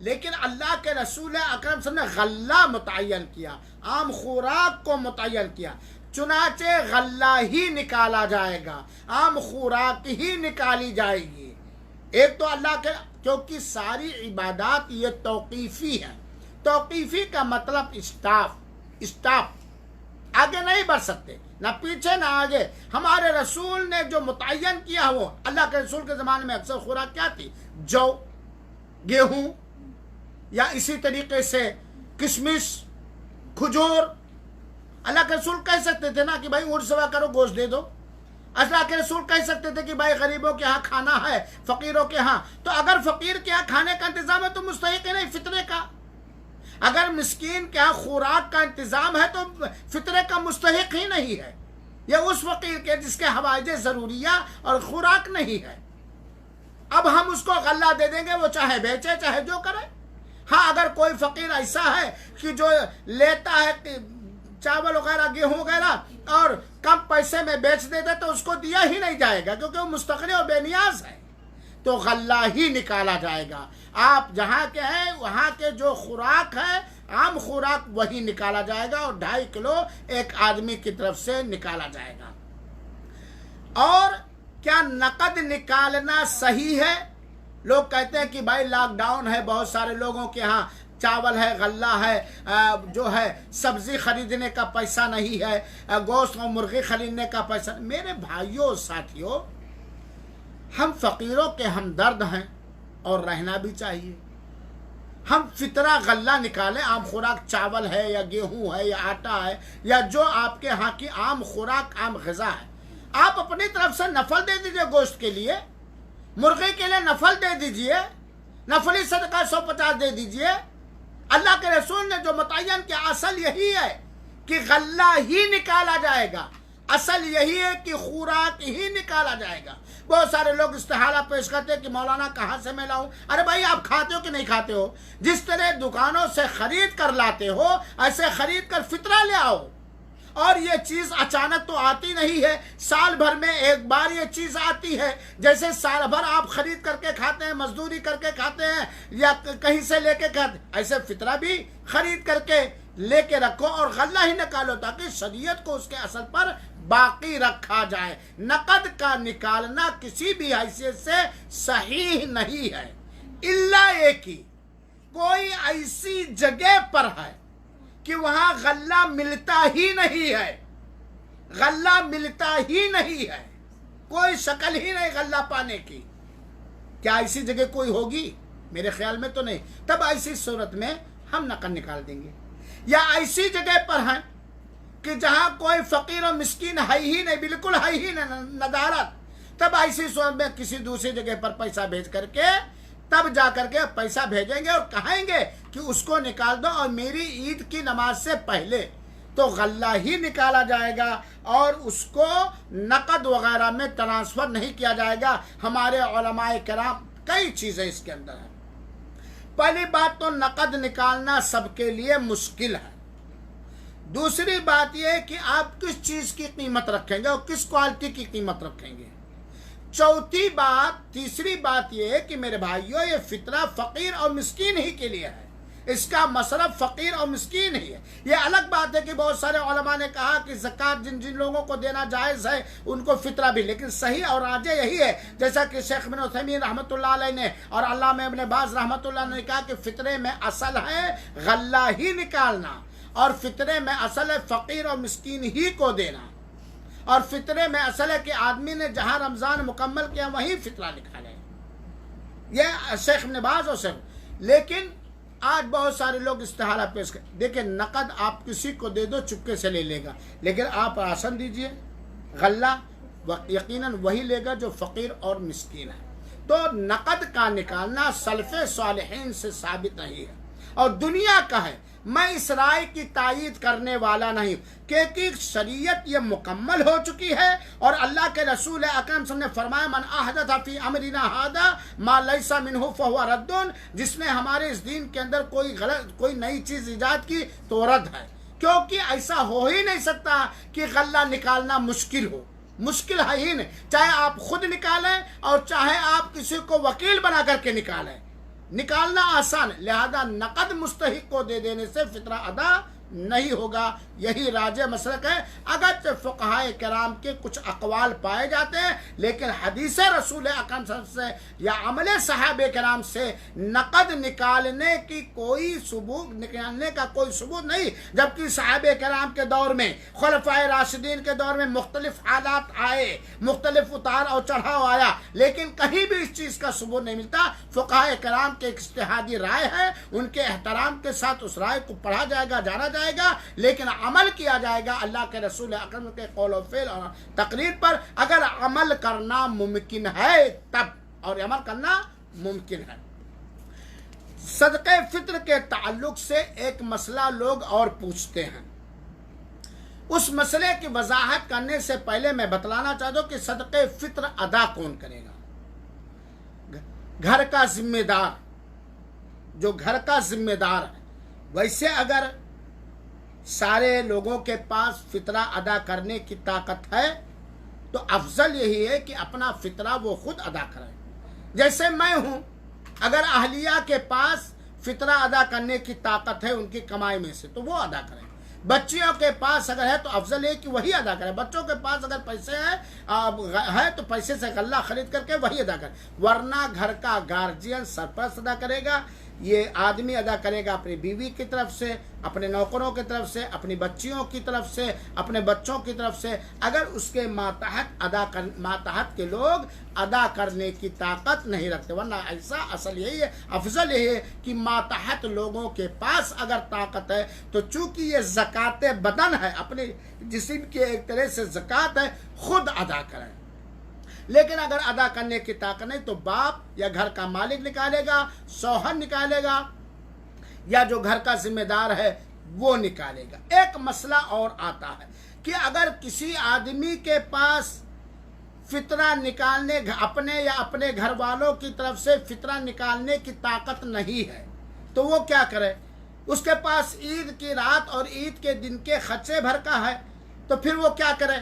لیکن اللہ کے رسول اکرم صلی اللہ علیہ وسلم نے غلہ متعین کیا، عام خوراک کو متعین کیا، چنانچہ غلہ ہی نکالا جائے گا، عام خوراک ہی نکالی جائے گی۔ ایک تو اللہ کے، کیونکہ ساری عبادات یہ توقیفی ہے، توقیفی کا مطلب اسٹاپ، آگے نہیں بڑھ سکتے، نہ پیچھے نہ آگے۔ ہمارے رسول نے جو متعین کیا، وہ اللہ کے رسول کے زمانے میں اکثر خوراک کیا تھی؟ جو، گیہوں، یا اسی طریقے سے کشمش، کھجور۔ اللہ کے رسول کہہ سکتے تھے نا کہ بھائی اونٹ سوا کرو، گوشت دے دو۔ اللہ کے رسول کہہ سکتے تھے کہ بھائی غریبوں کے ہاں کھانا ہے، فقیروں کے ہاں۔ تو اگر فقیر کے ہاں کھانے کا انتظام ہے تو مستحق ہی نہیں فطرے کا، اگر مسکین کے ہاں خوراک کا انتظام ہے تو فطرے کا مستحق ہی نہیں ہے، یہ اس فقیر کے جس کے حوائج ضروریہ اور خوراک نہیں ہے۔ اب ہم اس کو غلہ دے دیں گے، وہ چاہے بیچے چاہے جو کرے۔ ہاں اگر کوئی فقیر ایسا ہے کہ جو لیتا ہے چاول وغیرہ، گیہوں وغیرہ، اور کم پیسے میں بیچ دیتا تو اس کو دیا ہی نہیں جائے گا، کیونکہ وہ مستغنی اور بے نیاز ہے، تو غلہ ہی نکالا جائے گا۔ آپ جہاں کے ہیں وہاں کے جو خوراک ہے، عام خوراک، وہی نکالا جائے گا، اور 2.5 کلو ایک آدمی کی طرف سے نکالا جائے گا۔ اور کیا نقد نکالنا صحیح ہے؟ لوگ کہتے ہیں کہ بھائی لاک ڈاؤن ہے، بہت سارے لوگوں کے ہاں چاول ہے، غلہ ہے، جو ہے سبزی خریدنے کا پیسہ نہیں ہے، گوشت اور مرغی خریدنے کا پیسہ۔ میرے بھائیوں اور ساتھیوں، ہم فقیروں کے ہمدرد ہیں اور رہنا بھی چاہیے۔ ہم فطرہ غلہ نکالیں، عام خوراک چاول ہے یا گیہوں ہے یا آٹا ہے یا جو آپ کے ہاں کی عام خوراک، عام غذا ہے، آپ اپنی طرف سے نفل دے دیجئے، گوشت کے لیے، مرغی کے لیے نفل دے دیجئے، نفلی صدقہ 150 دے دیجئے۔ اللہ کے رسول نے جو متعین کیا، اصل یہی ہے کہ غلہ ہی نکالا جائے گا، اصل یہی ہے کہ خوراک ہی نکالا جائے گا۔ بہت سارے لوگ استحالہ پیش کرتے ہیں کہ مولانا کہاں سے میں لاؤں؟ ارے بھائی آپ کھاتے ہو کہ نہیں کھاتے ہو؟ جس طرح دکانوں سے خرید کر لاتے ہو، ایسے خرید کر فطرہ لے آؤ۔ اور یہ چیز اچانک تو آتی نہیں ہے، سال بھر میں ایک بار یہ چیز آتی ہے۔ جیسے سال بھر آپ خرید کر کے کھاتے ہیں، مزدوری کر کے کھاتے ہیں، یا کہیں سے لے کے کھاتے ہیں، ایسے فطرہ بھی خرید کر کے لے کے رکھو اور غلہ ہی نکالو، تاکہ شریعت کو اس کے اصل پر باقی رکھا جائے۔ نقد کا نکالنا کسی بھی حیثیت سے صحیح نہیں ہے، الا ایک ہی، کوئی ایسی جگہ پر ہے کہ وہاں غلہ ملتا ہی نہیں ہے، غلہ ملتا ہی نہیں ہے، کوئی شکل ہی نہیں غلہ پانے کی۔ کیا ایسی جگہ کوئی ہوگی؟ میرے خیال میں تو نہیں۔ تب ایسی صورت میں ہم نقد نکال دیں گے۔ یا ایسی جگہ پر ہیں کہ جہاں کوئی فقیر و مسکین ہے ہی نہیں، بالکل ہے ہی نہیں، ندارت، تب ایسی صورت میں کسی دوسری جگہ پر پیسہ بھیج کر کے تب جا کر کے پیسہ بھیجیں گے اور کہیں گے کہ اس کو نکال دو، اور میری عید کی نماز سے پہلے تو غلہ ہی نکالا جائے گا، اور اس کو نقد وغیرہ میں ٹرانسفر نہیں کیا جائے گا۔ ہمارے علماء کرام کئی چیزیں اس کے اندر ہیں۔ پہلی بات تو نقد نکالنا سب کے لیے مشکل ہے۔ دوسری بات یہ ہے کہ آپ کس چیز کی قیمت رکھیں گے اور کس کوالٹی کی قیمت رکھیں گے۔ تیسری بات یہ ہے کہ میرے بھائیوں، یہ فطرہ فقیر اور مسکین ہی کے لیے ہے، اس کا مصرف فقیر اور مسکین ہی ہے۔ یہ الگ بات ہے کہ بہت سارے علماء نے کہا کہ زکوٰۃ جن لوگوں کو دینا جائز ہے ان کو فطرہ بھی، لیکن صحیح اور راجح یہی ہے، جیسا کہ شیخ ابن عثیمین رحمۃ اللہ علیہ نے اور علامہ ابن باز رحمۃ اللہ نے کہا کہ فطرے میں اصل ہے غلہ ہی نکالنا، اور فطرے میں اصل ہے فقیر اور مسکین ہی کو دینا، اور فطرے میں اصل ہے کہ آدمی نے جہاں رمضان مکمل کیا وہیں فطرہ نکالے۔ یہ شیخ ابن باز اور شیخ، لیکن آج بہت سارے لوگ استحالہ پیش کرتے۔ دیکھیں، نقد آپ کسی کو دے دو چپکے سے لے لے گا، لیکن آپ راشن دیجئے، غلہ یقیناً وہی لے گا جو فقیر اور مسکین ہے۔ تو نقد کا نکالنا سلف صالحین سے ثابت نہیں ہے اور دنیا کا ہے۔ میں اس رائے کی تائید کرنے والا نہیں، کیونکہ شریعت یہ مکمل ہو چکی ہے، اور اللہ کے رسول اکرم صلی اللہ علیہ وسلم نے فرمایا من احدث فی امرنا ھذا ما لیس منہ فہو رد، جس نے ہمارے اس دین کے اندر کوئی نئی چیز ایجاد کی تو رد ہے۔ کیونکہ ایسا ہو ہی نہیں سکتا کہ غلہ نکالنا مشکل ہو، مشکل ہے ہی نہیں، چاہے آپ خود نکالیں اور چاہے آپ کسی کو وکیل بنا کر کے نکالیں، نکالنا آسان ہے، لہذا نقد مستحق کو دے دینے سے فطرہ ادا نہیں ہوگا۔ یہی راجح مسلک ہے، اگرچہ فقہائے کرام کے کچھ اقوال پائے جاتے ہیں، لیکن حدیث رسول اکرم صلی اللہ علیہ وسلم سے یا عمل صحابہ کرام سے نقد نکالنے کا کوئی ثبوت نہیں، جبکہ صحابہ کرام کے دور میں، خلفائے راشدین کے دور میں مختلف حالات آئے، مختلف اتار اور چڑھاؤ آیا، لیکن کہیں بھی اس چیز کا ثبوت نہیں ملتا۔ فقہائے کرام کے ایک اجتہادی رائے ہے، ان کے احترام کے ساتھ اس رائے کو پڑھا جائے گا، جانا جائے گا، لیکن عمل کیا جائے گا اللہ کے رسول اکرم کے قول و فعل اور تقریر پر۔ اگر عمل کرنا ممکن ہے تب، اور عمل کرنا ممکن ہے۔ صدقہ فطر کے تعلق سے ایک مسئلہ لوگ اور پوچھتے ہیں، اس مسئلے کی وضاحت کرنے سے پہلے میں بتلانا چاہتا ہوں کہ صدقہ فطر ادا کون کرے گا؟ گھر کا ذمہ دار، جو گھر کا ذمہ دار ہے۔ ویسے اگر سارے لوگوں کے پاس فطرہ ادا کرنے کی طاقت ہے تو افضل یہی ہے کہ اپنا فطرہ وہ خود ادا کریں۔ جیسے میں ہوں، اگر اہلیہ کے پاس فطرہ ادا کرنے کی طاقت ہے ان کی کمائی میں سے تو وہ ادا کریں، بچیوں کے پاس اگر ہے تو افضل ہے کہ وہی ادا کریں، بچوں کے پاس اگر پیسے ہے تو پیسے سے غلہ خرید کر کے وہی ادا کریں، ورنہ گھر کا گارجین سرپرست ادا کرے گا، یہ آدمی ادا کرے گا اپنی بیوی کی طرف سے، اپنے نوکروں کی طرف سے، اپنی بچیوں کی طرف سے، اپنے بچوں کی طرف سے، اگر اس کے ماتحت کے لوگ ادا کرنے کی طاقت نہیں رکھتے، ورنہ ایسا اصل یہی ہے، افضل یہی ہے کہ ماتحت لوگوں کے پاس اگر طاقت ہے تو چونکہ یہ زکوٰۃ بدن ہے، اپنے جسم کے ایک طرح سے زکوٰۃ ہے، خود ادا کریں۔ لیکن اگر ادا کرنے کی طاقت نہیں تو باپ یا گھر کا مالک نکالے گا، شوہر نکالے گا، یا جو گھر کا ذمہ دار ہے وہ نکالے گا۔ ایک مسئلہ اور آتا ہے کہ اگر کسی آدمی کے پاس فطرہ نکالنے، اپنے یا اپنے گھر والوں کی طرف سے فطرہ نکالنے کی طاقت نہیں ہے تو وہ کیا کرے؟ اس کے پاس عید کی رات اور عید کے دن کے خرچے بھر کا ہے تو پھر وہ کیا کرے؟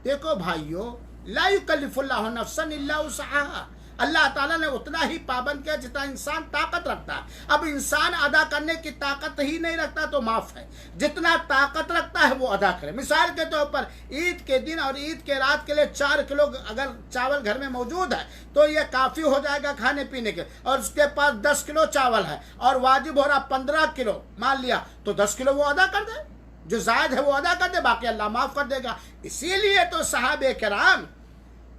دیکھو بھائیو، لا یکلف اللہ نفسا الا وسعها، اللہ تعالیٰ نے اتنا ہی پابند کیا جتنا انسان طاقت رکھتا ہے۔ اب انسان ادا کرنے کی طاقت ہی نہیں رکھتا تو معاف ہے، جتنا طاقت رکھتا ہے وہ ادا کرے۔ مثال کے طور پر عید کے دن اور عید کے رات کے لیے 4 کلو اگر چاول گھر میں موجود ہے تو یہ کافی ہو جائے گا کھانے پینے کے، اور اس کے پاس 10 کلو چاول ہے اور واجب ہو رہا 15 کلو، مان لیا تو 10 کلو وہ ادا کر دے، جو زائد ہے وہ ادا کر دے، باقی اللہ معاف کر دے گا۔ اسی لیے تو صحابہ کرام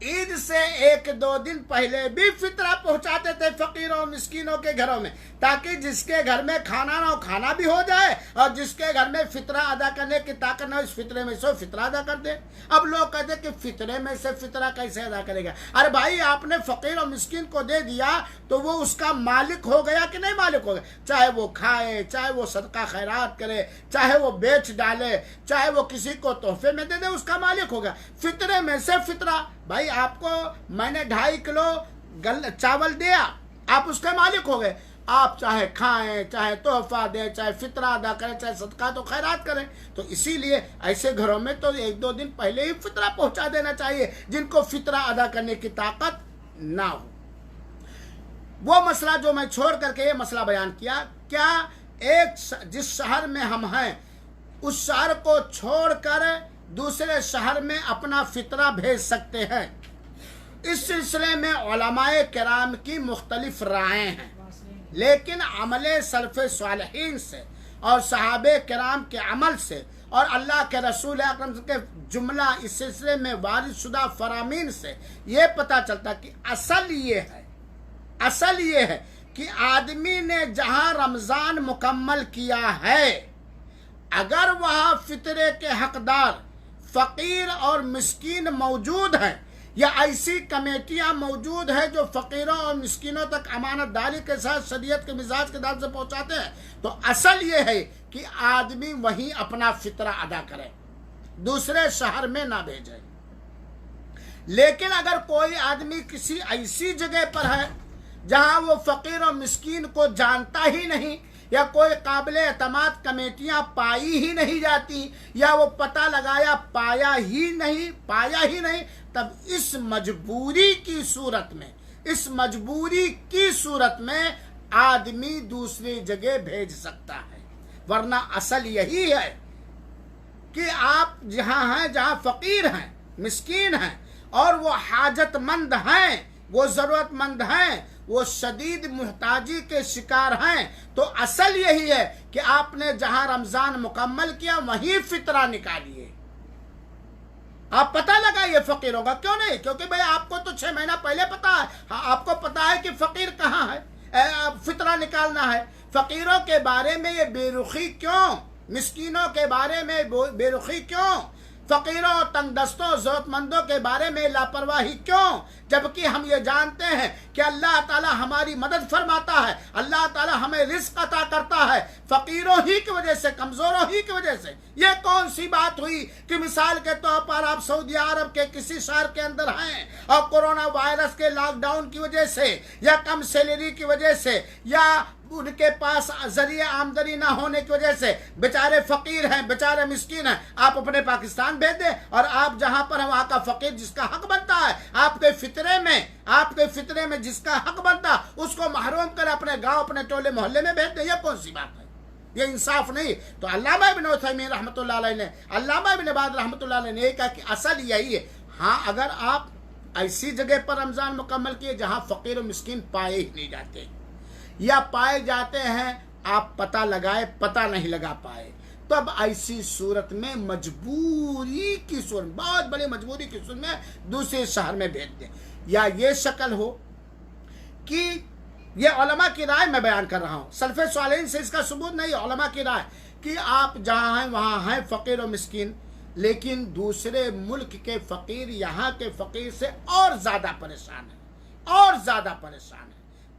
عید سے 1-2 دن پہلے بھی فطرہ پہنچاتے تھے فقیروں اور مسکینوں کے گھروں میں، تاکہ جس کے گھر میں کھانا نہ ہو کھانا بھی ہو جائے، اور جس کے گھر میں فطرہ ادا کرنے کی طاقت نہ ہو اس فطرے میں سے فطرہ ادا کر دے۔ اب لوگ کہتے ہیں کہ فطرے میں سے فطرہ کیسے ادا کرے گا؟ ارے بھائی، آپ نے فقیر اور مسکین کو دے دیا تو وہ اس کا مالک ہو گیا کہ نہیں مالک ہو گیا؟ چاہے وہ کھائے، چاہے وہ صدقہ خیرات کرے، چاہے وہ بیچ ڈالے، چاہے وہ کسی کو تحفے میں دے دے، اس کا مالک ہو گیا۔ فطرے میں سے فطرہ، بھائی آپ کو میں نے 2.5 کلو چاول دیا، آپ اس کے مالک ہو گئے، آپ چاہے کھائیں، چاہے تحفہ دیں، چاہے فطرہ ادا کریں، چاہے صدقہ تو خیرات کریں۔ تو اسی لیے ایسے گھروں میں تو 1-2 دن پہلے ہی فطرہ پہنچا دینا چاہیے جن کو فطرہ ادا کرنے کی طاقت نہ ہو۔ وہ مسئلہ جو میں چھوڑ کر کے یہ مسئلہ بیان کیا، کیا جس شہر میں ہم ہیں اس شہر کو چھوڑ کر دوسرے شہر میں اپنا فطرہ بھیج سکتے ہیں؟ اس سلسلے میں علماء کرام کی مختلف رائے ہیں، لیکن عمل سلف صالحین سے اور صحابہ کرام کے عمل سے اور اللہ کے رسول اکرم کے جملہ اس سلسلے میں وارد شدہ فرامین سے یہ پتہ چلتا کہ اصل یہ ہے کہ آدمی نے جہاں رمضان مکمل کیا ہے، اگر وہاں فطرے کے حقدار فقیر اور مسکین موجود ہیں یا ایسی کمیٹیاں موجود ہیں جو فقیروں اور مسکینوں تک امانت داری کے ساتھ شریعت کے مزاج کے دار سے پہنچاتے ہیں، تو اصل یہ ہے کہ آدمی وہیں اپنا فطرہ ادا کرے، دوسرے شہر میں نہ بھیجے۔ لیکن اگر کوئی آدمی کسی ایسی جگہ پر ہے جہاں وہ فقیر اور مسکین کو جانتا ہی نہیں، یا کوئی قابل اعتماد کمیٹیاں پائی ہی نہیں جاتی، یا وہ پتہ لگایا پایا ہی نہیں، تب اس مجبوری کی صورت میں آدمی دوسری جگہ بھیج سکتا ہے، ورنہ اصل یہی ہے کہ آپ جہاں ہیں، جہاں فقیر ہیں، مسکین ہیں اور وہ حاجت مند ہیں، وہ ضرورت مند ہیں، وہ شدید محتاجی کے شکار ہیں، تو اصل یہی ہے کہ آپ نے جہاں رمضان مکمل کیا وہیں فطرہ نکالیے۔ آپ پتہ لگائیے فقیروں کا، کیوں نہیں؟ کیونکہ بھئی آپ کو تو 6 مہینہ پہلے پتا ہے، آپ کو پتا ہے کہ فقیر کہاں ہے، فطرہ نکالنا ہے۔ فقیروں کے بارے میں یہ بے رخی کیوں؟ مسکینوں کے بارے میں بے رخی کیوں؟ فقیروں، تنگ دستوں، ضرورت مندوں کے بارے میں لاپرواہی کیوں؟ جبکہ ہم یہ جانتے ہیں کہ اللہ تعالی ہماری مدد فرماتا ہے، اللہ تعالی ہمیں رزق عطا کرتا ہے فقیروں ہی کی وجہ سے، کمزوروں ہی کی وجہ سے۔ یہ کون سی بات ہوئی کہ مثال کے طور پر آپ سعودی عرب کے کسی شہر کے اندر ہیں اور کورونا وائرس کے لاک ڈاؤن کی وجہ سے یا کم سیلری کی وجہ سے یا ان کے پاس ذریعہ آمدنی نہ ہونے کی وجہ سے بیچارے فقیر ہیں، بیچارے مسکین ہیں، آپ اپنے پاکستان بھیج دیں اور آپ جہاں پر ہیں وہاں کا فقیر جس کا حق بنتا ہے، آپ کے فطرے میں جس کا حق بنتا اس کو محروم کر اپنے گاؤں، اپنے ٹولے محلے میں بھیج دیں، یہ کون سی بات ہے؟ یہ انصاف نہیں۔ تو علامہ ابن عثیمین رحمۃ اللہ علیہ نے، علامہ ابن باز رحمۃ اللہ علیہ نے یہ کہا کہ اصل یہی ہے۔ ہاں، اگر آپ ایسی جگہ پر رمضان مکمل کیے جہاں فقیر و مسکین پائے ہی نہیں جاتے یا پائے جاتے ہیں، آپ پتہ لگائے، پتہ نہیں لگا پائے، تب ایسی صورت میں مجبوری کی صورت، بہت بڑی مجبوری کی صورت میں دوسرے شہر میں بھیج دیں۔ یا یہ شکل ہو کہ یہ علماء کی رائے میں بیان کر رہا ہوں، سلف صالحین سے اس کا ثبوت نہیں، علماء کی رائے کہ آپ جہاں ہیں وہاں ہیں فقیر و مسکین، لیکن دوسرے ملک کے فقیر یہاں کے فقیر سے اور زیادہ پریشان ہیں، اور زیادہ پریشان ہیں،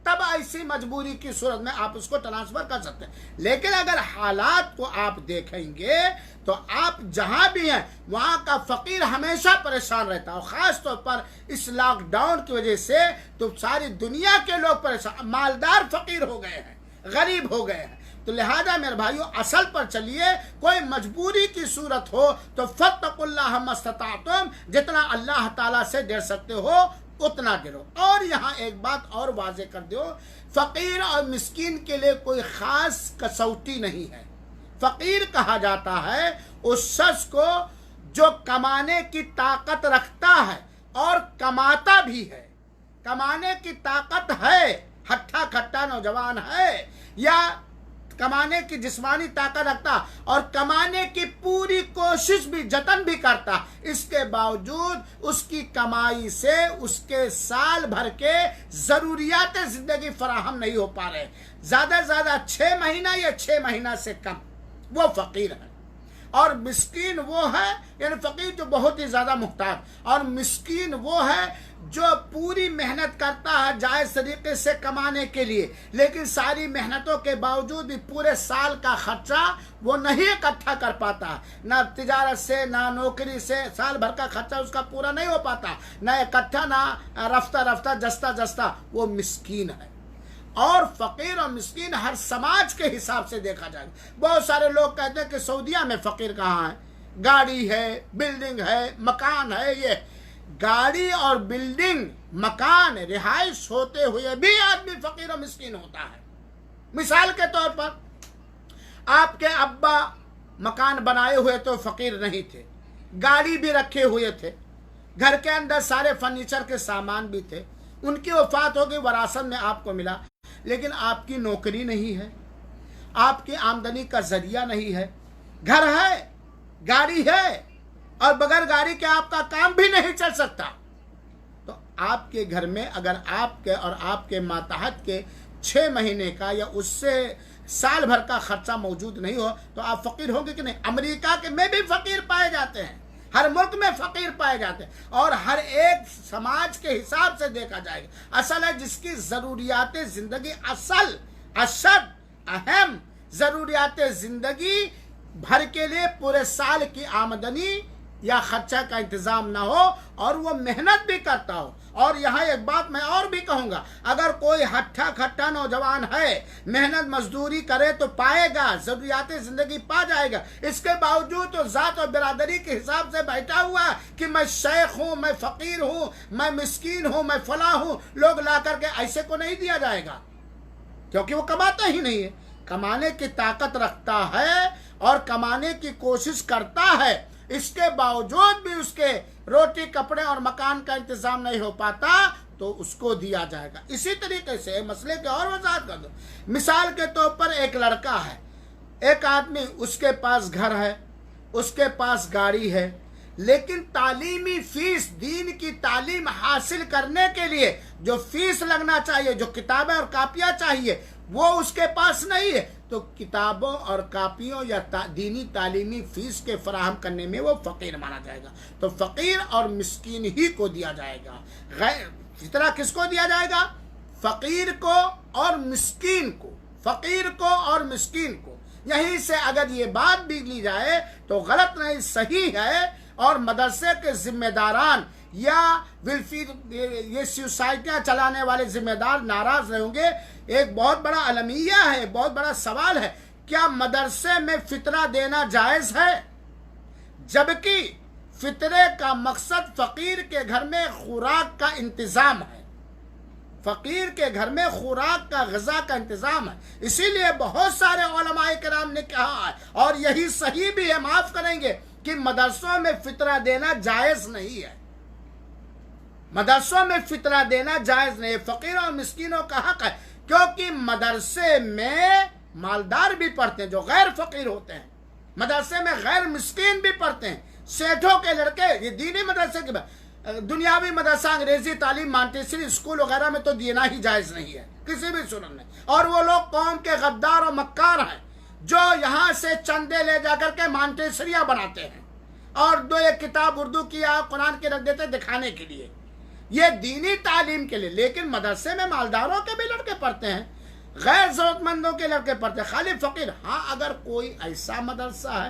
تب ایسی مجبوری کی صورت میں آپ اس کو ٹرانسفر کر سکتے ہیں۔ لیکن اگر حالات کو آپ دیکھیں گے تو آپ جہاں بھی ہیں وہاں کا فقیر ہمیشہ پریشان رہتا ہے، اور خاص طور پر اس لاک ڈاؤن کی وجہ سے تو ساری دنیا کے لوگ پریشان، مالدار فقیر ہو گئے ہیں، غریب ہو گئے ہیں۔ تو لہذا میرے بھائیو اصل پر چلیے، کوئی مجبوری کی صورت ہو تو فاتقوا اللہ ما استطعتم، جتنا اللہ تعالیٰ سے ڈر سکتے ہو اتنا ڈرو۔ اور یہاں ایک بات اور واضح کر دو، فقیر اور مسکین کے لیے کوئی خاص کسوٹی نہیں ہے۔ فقیر کہا جاتا ہے اس شخص کو جو کمانے کی طاقت رکھتا ہے اور کماتا بھی ہے، کمانے کی طاقت ہے، ہٹھا کھٹا نوجوان ہے، یا کمانے کی جسمانی طاقت رکھتا اور کمانے کی پوری کوشش بھی، جتن بھی کرتا، اس کے باوجود اس کی کمائی سے اس کے سال بھر کے ضروریات زندگی فراہم نہیں ہو پا رہے، زیادہ سے زیادہ 6 مہینہ یا 6 مہینہ سے کم، وہ فقیر ہے۔ اور مسکین وہ ہے، یعنی فقیر جو بہت ہی زیادہ محتاج، اور مسکین وہ ہے جو پوری محنت کرتا ہے جائز طریقے سے کمانے کے لیے، لیکن ساری محنتوں کے باوجود بھی پورے سال کا خرچہ وہ نہیں اکٹھا کر پاتا، نہ تجارت سے نہ نوکری سے سال بھر کا خرچہ اس کا پورا نہیں ہو پاتا، نہ اکٹھا نہ رفتہ رفتہ جستا جستا، وہ مسکین ہے۔ اور فقیر اور مسکین ہر سماج کے حساب سے دیکھا جائے گا۔ بہت سارے لوگ کہتے ہیں کہ سعودیہ میں فقیر کہاں ہے، گاڑی ہے، بلڈنگ ہے، مکان ہے۔ یہ گاڑی اور بلڈنگ، مکان، رہائش ہوتے ہوئے بھی آدمی فقیر و مسکین ہوتا ہے۔ مثال کے طور پر آپ کے ابا مکان بنائے ہوئے تو فقیر نہیں تھے، گاڑی بھی رکھے ہوئے تھے، گھر کے اندر سارے فرنیچر کے سامان بھی تھے، ان کی وفات ہو گئی، وراثت میں آپ کو ملا، لیکن آپ کی نوکری نہیں ہے، آپ کی آمدنی کا ذریعہ نہیں ہے، گھر ہے، گاڑی ہے، اور بغیر گاڑی کے آپ کا کام بھی نہیں چل سکتا، تو آپ کے گھر میں اگر آپ کے اور آپ کے ماتحت کے 6 مہینے کا یا اس سے سال بھر کا خرچہ موجود نہیں ہو تو آپ فقیر ہوں گے کہ نہیں؟ امریکہ کے میں بھی فقیر پائے جاتے ہیں، ہر ملک میں فقیر پائے جاتے ہیں، اور ہر ایک سماج کے حساب سے دیکھا جائے گا۔ اصل ہے جس کی ضروریات زندگی، اہم ضروریات زندگی بھر کے لیے پورے سال کی آمدنی یا خرچہ کا انتظام نہ ہو اور وہ محنت بھی کرتا ہو۔ اور یہاں ایک بات میں اور بھی کہوں گا، اگر کوئی ہٹھا کھٹا نوجوان ہے، محنت مزدوری کرے تو پائے گا، ضروریات زندگی پا جائے گا، اس کے باوجود تو ذات اور برادری کے حساب سے بیٹھا ہوا کہ میں شیخ ہوں، میں فقیر ہوں، میں مسکین ہوں، میں فلاں ہوں، لوگ لا کر کے ایسے کو نہیں دیا جائے گا۔ کیونکہ وہ کماتا ہی نہیں ہے. کمانے کی طاقت رکھتا ہے اور کمانے کی کوشش کرتا ہے، اس کے باوجود بھی اس کے روٹی کپڑے اور مکان کا انتظام نہیں ہو پاتا تو اس کو دیا جائے گا. اسی طریقے سے مسئلے کے اور وضاحت کر دو. مثال کے طور پر ایک لڑکا ہے، ایک آدمی، اس کے پاس گھر ہے، اس کے پاس گاڑی ہے، لیکن تعلیمی فیس، دین کی تعلیم حاصل کرنے کے لیے جو فیس لگنا چاہیے، جو کتابیں اور کاپیاں چاہیے، وہ اس کے پاس نہیں ہے. تو کتابوں اور کاپیوں یا دینی تعلیمی فیس کے فراہم کرنے میں وہ فقیر مانا جائے گا. تو فقیر اور مسکین ہی کو دیا جائے گا. فطرہ کس کو دیا جائے گا؟ فقیر کو اور مسکین کو. فقیر کو اور مسکین کو. یہیں سے اگر یہ بات بھی لی جائے تو غلط نہیں، صحیح ہے. اور مدرسے کے ذمہ داران یا یہ سوسائٹیاں چلانے والے ذمہ دار ناراض رہیں گے. ایک بہت بڑا المیہ ہے، بہت بڑا سوال ہے، کیا مدرسے میں فطرہ دینا جائز ہے؟ جبکہ فطرے کا مقصد فقیر کے گھر میں خوراک کا انتظام ہے. فقیر کے گھر میں خوراک کا، غذا کا انتظام ہے. اسی لیے بہت سارے علماء کرام نے کہا ہے، اور یہی صحیح بھی ہے، معاف کریں گے، کہ مدرسوں میں فطرہ دینا جائز نہیں ہے. مدرسوں میں فطرہ دینا جائز نہیں ہے. فقیر اور مسکینوں کا حق ہے، کیونکہ مدرسے میں مالدار بھی پڑھتے ہیں جو غیر فقیر ہوتے ہیں. مدرسے میں غیر مسکین بھی پڑھتے ہیں. سیٹھوں کے لڑکے، یہ دینی مدرسے کی بات. دنیاوی مدرسہ، انگریزی تعلیم، مانٹیسری اسکول وغیرہ میں تو دینا ہی جائز نہیں ہے کسی بھی صورت میں. اور وہ لوگ قوم کے غدار اور مکار ہیں جو یہاں سے چندے لے جا کر کے مانٹیسریاں بناتے ہیں اور دو ایک کتاب اردو کی یا قرآن کی رکھ دیتے دکھانے کے لیے. یہ دینی تعلیم کے لیے. لیکن مدرسے میں مالداروں کے بھی لڑکے پڑھتے ہیں، غیر ضرورت مندوں کے لڑکے پڑھتے ہیں، خالی فقیر. ہاں، اگر کوئی ایسا مدرسہ ہے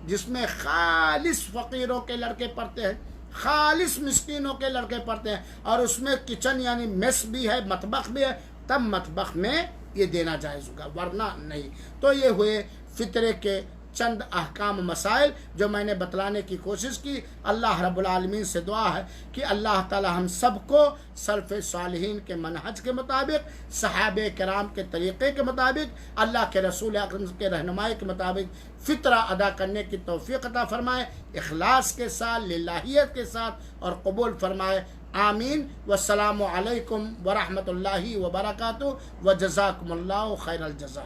جس میں خالص فقیروں کے لڑکے پڑھتے ہیں، خالص مسکینوں کے لڑکے پڑھتے ہیں، اور اس میں کچن یعنی میس بھی ہے، مطبخ بھی ہے، تب مطبخ میں یہ دینا جائز ہوگا، ورنہ نہیں. تو یہ ہوئے فطرے کے چند احکام مسائل جو میں نے بتلانے کی کوشش کی. اللہ رب العالمین سے دعا ہے کہ اللہ تعالی ہم سب کو سلف صالحین کے منہج کے مطابق، صحابہ کرام کے طریقے کے مطابق، اللہ کے رسول اکرم کے رہنمائی کے مطابق فطرہ ادا کرنے کی توفیق عطا فرمائے، اخلاص کے ساتھ، للہیت کے ساتھ، اور قبول فرمائے. آمین. والسلام علیکم ورحمۃ اللہ وبرکاتہ، وجزاکم اللہ خیر الجزا.